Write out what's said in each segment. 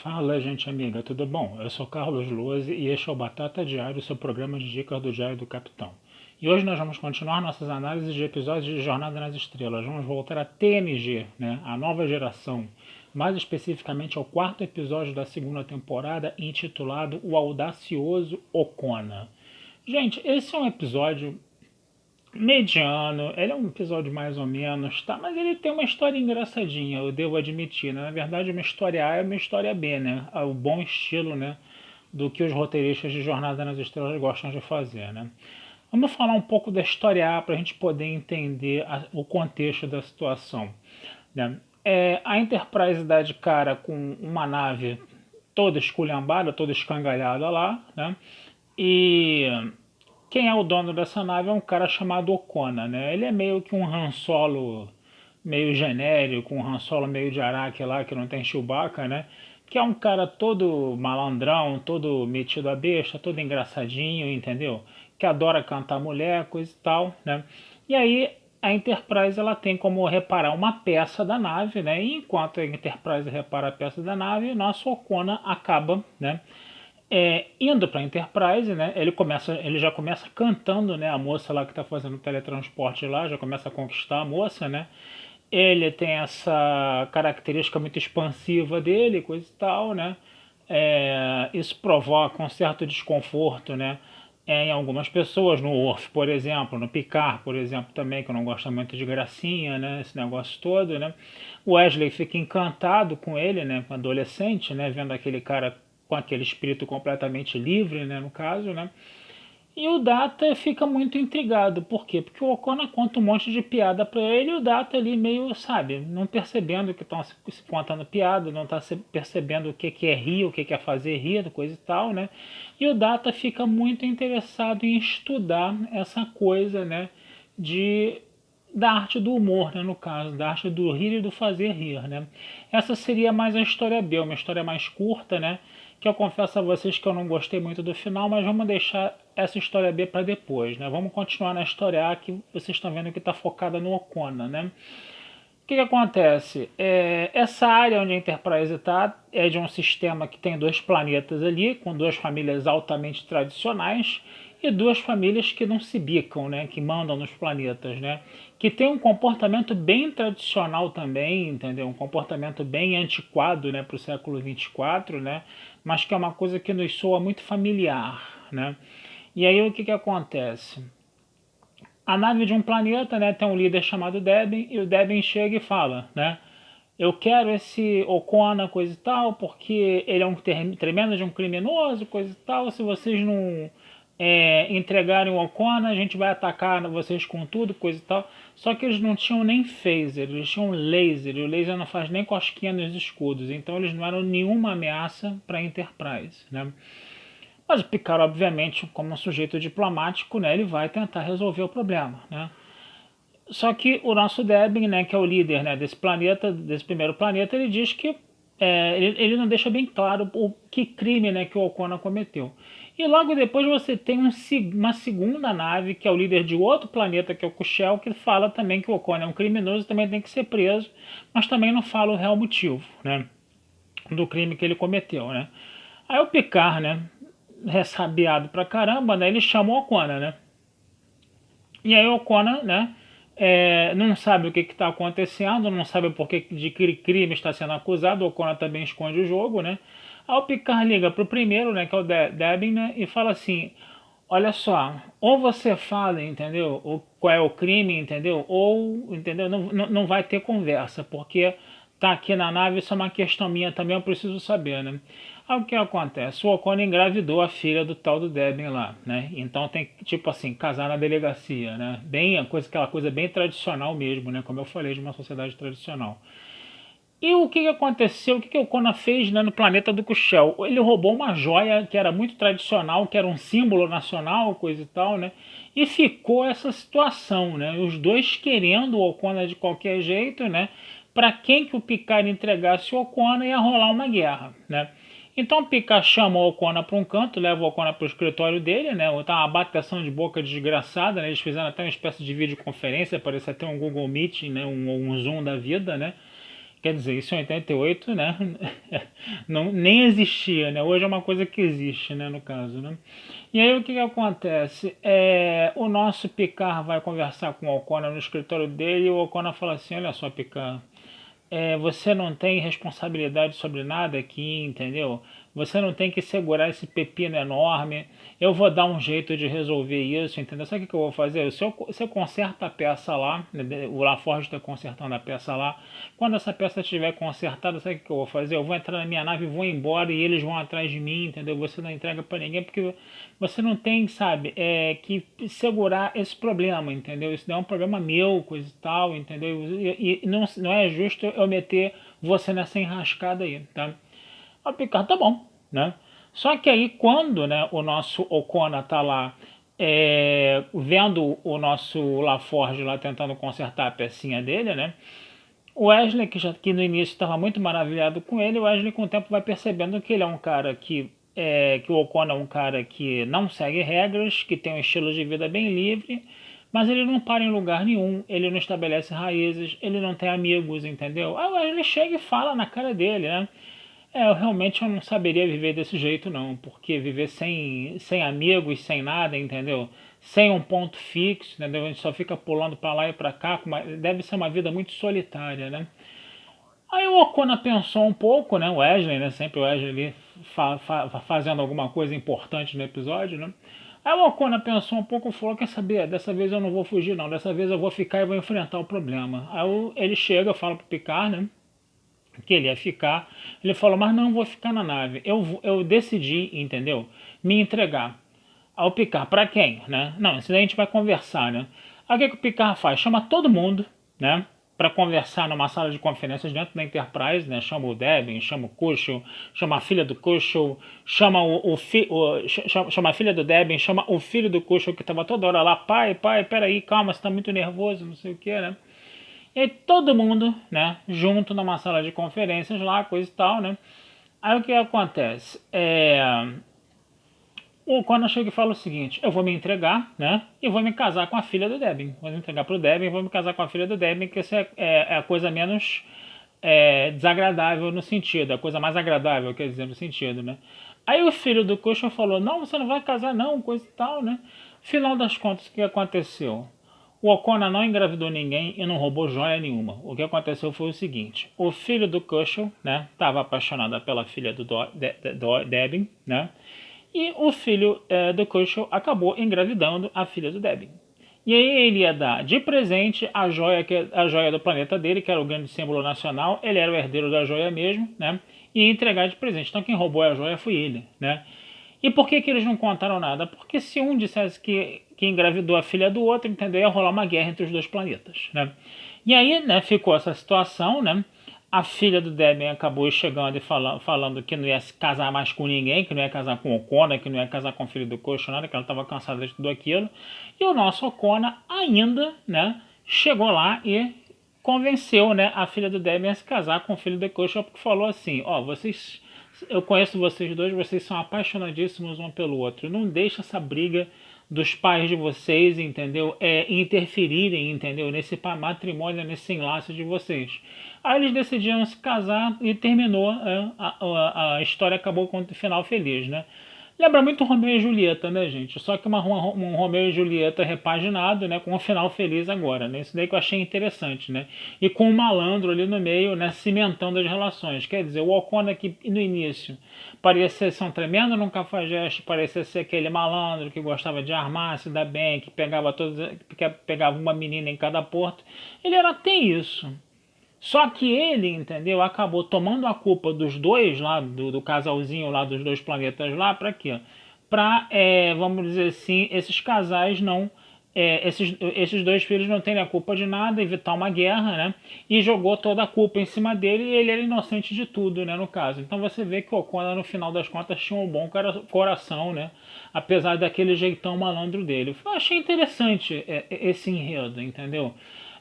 Fala, gente amiga, tudo bom? Eu sou Carlos Luas e este é o Batata Diário, seu programa de dicas do Diário do Capitão. E hoje nós vamos continuar nossas análises de episódios de Jornada nas Estrelas. Vamos voltar a TNG, né? A nova geração. Mais especificamente ao quarto episódio da segunda temporada, intitulado O Audacioso Okona. Gente, esse é um episódio mediano, ele é um episódio mais ou menos, tá? Mas ele tem uma história engraçadinha, eu devo admitir, né? Na verdade, uma história A é uma história B, né? O bom estilo, né? Do que os roteiristas de Jornada nas Estrelas gostam de fazer, né? Vamos falar um pouco da história A para a gente poder entender o contexto da situação, né? A Enterprise dá de cara com uma nave toda esculhambada, toda escangalhada lá, né? E quem é o dono dessa nave é um cara chamado Okona, né? Ele é meio que um Han Solo meio genérico, um Han Solo meio de Araque lá, que não tem Chewbacca, né? Que é um cara todo malandrão, todo metido a besta, todo engraçadinho, entendeu? Que adora cantar mulher, coisa e tal, né? E aí a Enterprise ela tem como reparar uma peça da nave, né? E enquanto a Enterprise repara a peça da nave, o nosso Okona acaba, né? Indo para a Enterprise, né, ele já começa cantando, né, a moça lá que está fazendo o teletransporte lá, já começa a conquistar a moça, né. Ele tem essa característica muito expansiva dele, coisa e tal, né. Isso provoca um certo desconforto, né, em algumas pessoas, no Worf, por exemplo, no Picard, por exemplo, também, que não gosta muito de gracinha, né, esse negócio todo, né. O Wesley fica encantado com ele, né, adolescente, né, vendo aquele cara com aquele espírito completamente livre, né, no caso, né? E o Data fica muito intrigado. Por quê? Porque o Okona conta um monte de piada para ele e o Data ali meio, sabe, não percebendo que estão se contando piada, não está percebendo o que é rir, o que é fazer rir, coisa e tal, né? E o Data fica muito interessado em estudar essa coisa, né, de da arte do humor, né, no caso, da arte do rir e do fazer rir, né? Essa seria mais a história B, uma história mais curta, né? Que eu confesso a vocês que eu não gostei muito do final, mas vamos deixar essa história B para depois, né? Vamos continuar na história A que vocês estão vendo que está focada no Okona, né? O que acontece? Essa área onde a Enterprise está é de um sistema que tem dois planetas ali, com duas famílias altamente tradicionais e duas famílias que não se bicam, né? Que mandam nos planetas, né? Que tem um comportamento bem tradicional também, entendeu? Um comportamento bem antiquado, né? Para o século 24, né? Mas que é uma coisa que nos soa muito familiar, né? E aí o que acontece? A nave de um planeta, né, tem um líder chamado Deben, e o Deben chega e fala, né, eu quero esse Okona, coisa e tal, porque ele é um tremendo de um criminoso, coisa e tal, se vocês não entregarem o Okona, a gente vai atacar vocês com tudo, coisa e tal. Só que eles não tinham nem phaser, eles tinham laser, e o laser não faz nem cosquinha nos escudos, então eles não eram nenhuma ameaça para a Enterprise, né. Mas o Picard, obviamente, como um sujeito diplomático, né, ele vai tentar resolver o problema, né. Só que o nosso Debin, né, que é o líder, né, desse planeta, desse primeiro planeta, ele diz que ele não deixa bem claro o que crime, né, que o Okona cometeu. E logo depois você tem uma segunda nave, que é o líder de outro planeta, que é o Kushel, que fala também que o Okona é um criminoso e também tem que ser preso, mas também não fala o real motivo, né, do crime que ele cometeu, né. Aí o Picard, né, ressabiado pra caramba, né, ele chama o Okona, né. E aí o Conan, né, não sabe o que está acontecendo, não sabe por que de que crime está sendo acusado, o Conan também esconde o jogo, né. Aí o Picard liga pro primeiro, né, que é o Debin, né, e fala assim, olha só, ou você fala, entendeu, qual é o crime, entendeu, ou, entendeu, não vai ter conversa, porque tá aqui na nave, isso é uma questão minha também, eu preciso saber, né. Aí o que acontece? O Ocon engravidou a filha do tal do Deben lá, né? Então tem que, tipo assim, casar na delegacia, né? Bem, aquela coisa bem tradicional mesmo, né? Como eu falei, de uma sociedade tradicional. E o que aconteceu? O que o Conan fez, né, no planeta do Kushel? Ele roubou uma joia que era muito tradicional, que era um símbolo nacional, coisa e tal, né? E ficou essa situação, né? Os dois querendo o Okona de qualquer jeito, né? Para quem que o Picard entregasse o Okona ia rolar uma guerra, né? Então o Picard chama o Okona para um canto, leva o Okona para o escritório dele, né? Tá uma bateção de boca desgraçada, né? Eles fizeram até uma espécie de videoconferência, parece até um Google Meet, né? Um Zoom da vida, né? Quer dizer, isso em 88, né? Não, nem existia, né? Hoje é uma coisa que existe, né? No caso, né? E aí o que acontece? O nosso Picard vai conversar com o O'Connor no escritório dele e o O'Connor fala assim, olha só, Picard, você não tem responsabilidade sobre nada aqui, entendeu? Você não tem que segurar esse pepino enorme. Eu vou dar um jeito de resolver isso, entendeu? Sabe o que eu vou fazer? Se eu conserto a peça lá, o LaForge está consertando a peça lá. Quando essa peça estiver consertada, sabe o que eu vou fazer? Eu vou entrar na minha nave, vou embora e eles vão atrás de mim, entendeu? Você não entrega para ninguém porque você não tem, sabe, que segurar esse problema, entendeu? Isso não é um problema meu, coisa e tal, entendeu? E não é justo eu meter você nessa enrascada aí, tá? O Picard tá bom, né? Só que aí quando, né, o nosso O'Connor tá lá vendo o nosso LaForge lá tentando consertar a pecinha dele, né? O Wesley, que no início estava muito maravilhado com ele, o Wesley com o tempo vai percebendo que ele é um cara que o O'Connor é um cara que não segue regras, que tem um estilo de vida bem livre, mas ele não para em lugar nenhum, ele não estabelece raízes, ele não tem amigos, entendeu? Aí o Wesley chega e fala na cara dele, né? Eu realmente não saberia viver desse jeito não, porque viver sem amigos, sem nada, entendeu? Sem um ponto fixo, entendeu? A gente só fica pulando para lá e para cá, deve ser uma vida muito solitária, né? Aí o O'Connor pensou um pouco, né? O Wesley, né? Sempre o Wesley ali fazendo alguma coisa importante no episódio, né? Aí o O'Connor pensou um pouco e falou, quer saber, dessa vez eu não vou fugir não, dessa vez eu vou ficar e vou enfrentar o problema. Aí ele chega, fala pro Picard, né? Que ele ia ficar. Ele falou, mas não vou ficar na nave. Eu decidi, entendeu? Me entregar ao Picard. Para quem, né? Não, isso daí a gente vai conversar, né? Aí o que o Picard faz? Chama todo mundo, né? Para conversar numa sala de conferências dentro da Enterprise, né? Chama o Devin, chama o Cushel, chama a filha do Cushel, chama chama a filha do Devin, chama o filho do Cushel que estava toda hora lá, pai, peraí, calma, você tá muito nervoso, não sei o que, né? E aí todo mundo, né, junto numa sala de conferências lá, coisa e tal, né? Aí o que acontece? O Conan chega e fala o seguinte, eu vou me entregar, né, e vou me casar com a filha do Devin. Vou me entregar pro Devin e vou me casar com a filha do Devin, que isso é a coisa menos desagradável no sentido, a coisa mais agradável, quer dizer, no sentido, né? Aí o filho do Cushman falou, não, você não vai casar não, coisa e tal, né? Final das contas, o que aconteceu? O O'Connor não engravidou ninguém e não roubou joia nenhuma. O que aconteceu foi o seguinte, o filho do Cushman, né, estava apaixonado pela filha do Devin, né? E o filho do Cushman acabou engravidando a filha do Devin. E aí ele ia dar de presente a joia do planeta dele, que era o grande símbolo nacional. Ele era o herdeiro da joia mesmo, né? E ia entregar de presente. Então quem roubou a joia foi ele, né? E por que eles não contaram nada? Porque se um dissesse que engravidou a filha do outro, entendeu? Ia rolar uma guerra entre os dois planetas, né? E aí, né, ficou essa situação, né? A filha do Devin acabou chegando e falando que não ia se casar mais com ninguém, que não ia casar com o O'Connor, que não ia casar com o filho do Cushman, que ela estava cansada de tudo aquilo. E o nosso O'Connor ainda, né, chegou lá e convenceu, né, a filha do Devin a se casar com o filho do Cushman, porque falou assim, ó, eu conheço vocês dois, vocês são apaixonadíssimos um pelo outro. Não deixa essa briga dos pais de vocês, entendeu? Interferirem, entendeu? Nesse matrimônio, nesse enlace de vocês. Aí eles decidiram se casar e terminou, a história acabou com um final feliz, né? Lembra muito Romeu e Julieta, né, gente? Só que um Romeu e Julieta repaginado, né, com um final feliz agora, né? Isso daí que eu achei interessante, né? E com um malandro ali no meio, né, cimentando as relações. Quer dizer, o O'Connor que no início parecia ser um tremendo num cafajeste, parecia ser aquele malandro que gostava de armar, se dar bem, que pegava uma menina em cada porto. Ele era até isso. Só que ele, entendeu, acabou tomando a culpa dos dois lá, do casalzinho lá dos dois planetas lá, para quê? Para, vamos dizer assim, esses casais não, esses dois filhos não terem a culpa de nada, evitar uma guerra, né? E jogou toda a culpa em cima dele e ele era inocente de tudo, né, no caso. Então você vê que o O'Connor, no final das contas, tinha um bom coração, né? Apesar daquele jeitão malandro dele. Eu achei interessante esse enredo, entendeu?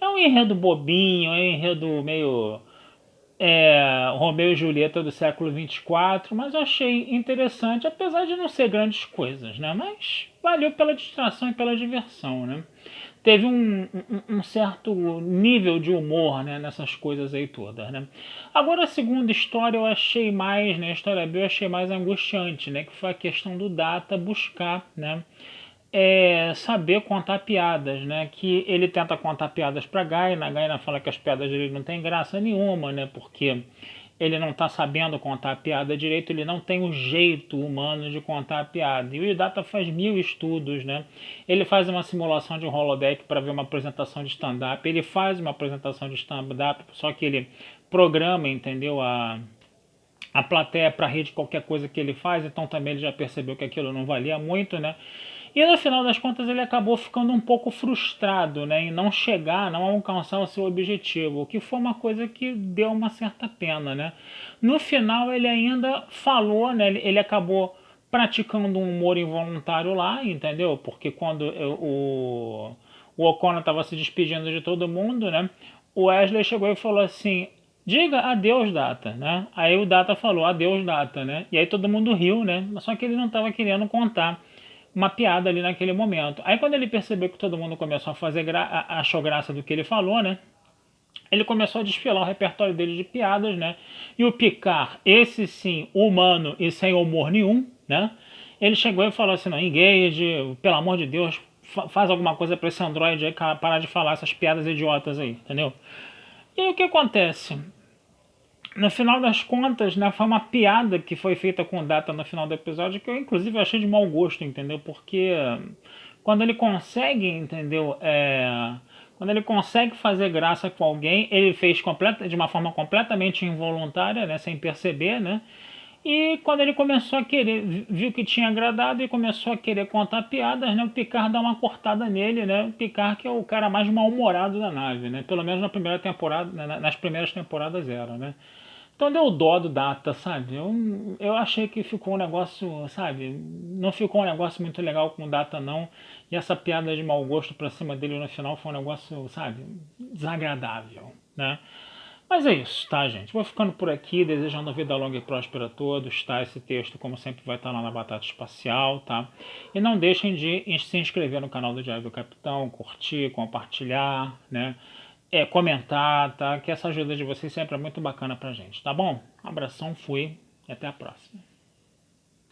É um enredo bobinho, é um enredo meio Romeu e Julieta do século 24, mas eu achei interessante, apesar de não ser grandes coisas, né? Mas valeu pela distração e pela diversão, né? teve um certo nível de humor, né, nessas coisas aí todas, né. Agora a segunda história eu achei mais, né, a história B eu achei mais angustiante, né, que foi a questão do Data buscar, né, saber contar piadas, né, que ele tenta contar piadas para Gaina, a Gaina fala que as piadas dele não tem graça nenhuma, né, porque ele não está sabendo contar a piada direito, ele não tem o jeito humano de contar a piada. E o Data faz 1000 estudos, né? Ele faz uma simulação de um holodeck para ver uma apresentação de stand-up, ele faz uma apresentação de stand-up, só que ele programa, entendeu? A plateia para rir de qualquer coisa que ele faz, então também ele já percebeu que aquilo não valia muito, né? E no final das contas ele acabou ficando um pouco frustrado, né, em não chegar, não alcançar o seu objetivo, o que foi uma coisa que deu uma certa pena, né. No final ele ainda falou, né, ele acabou praticando um humor involuntário lá, entendeu? Porque quando o O'Connor estava se despedindo de todo mundo, né, o Wesley chegou e falou assim: diga adeus, Data, né? Aí o Data falou adeus, Data, né? E aí todo mundo riu, né? Só que ele não estava querendo contar uma piada ali naquele momento. Aí quando ele percebeu que todo mundo começou a fazer achou graça do que ele falou, né? Ele começou a desfilar o repertório dele de piadas, né? E o Picard, esse sim, humano e sem humor nenhum, né? Ele chegou e falou assim: não, engage, pelo amor de Deus, faz alguma coisa para esse androide aí parar de falar essas piadas idiotas aí, entendeu? E aí o que acontece? No final das contas, né, foi uma piada que foi feita com o Data no final do episódio que eu, inclusive, achei de mau gosto, entendeu? Porque quando ele consegue, entendeu? Quando ele consegue fazer graça com alguém, ele fez de uma forma completamente involuntária, né, sem perceber, né? E quando ele começou a querer, viu que tinha agradado e começou a querer contar piadas, né? O Picard dá uma cortada nele, né? O Picard que é o cara mais mal-humorado da nave, né? Pelo menos na primeira temporada, nas primeiras temporadas era, né? Então deu dó do Data, sabe? Eu achei que ficou um negócio, sabe? Não ficou um negócio muito legal com o Data, não. E essa piada de mau gosto pra cima dele no final foi um negócio, sabe? Desagradável, né? Mas é isso, tá, gente? Vou ficando por aqui, desejando vida longa e próspera a todos, tá? Esse texto, como sempre, vai estar lá na Batata Espacial, tá? E não deixem de se inscrever no canal do Diário do Capitão, curtir, compartilhar, né? Comentar, tá? Que essa ajuda de vocês sempre é muito bacana pra gente, tá bom? Abração, fui e até a próxima.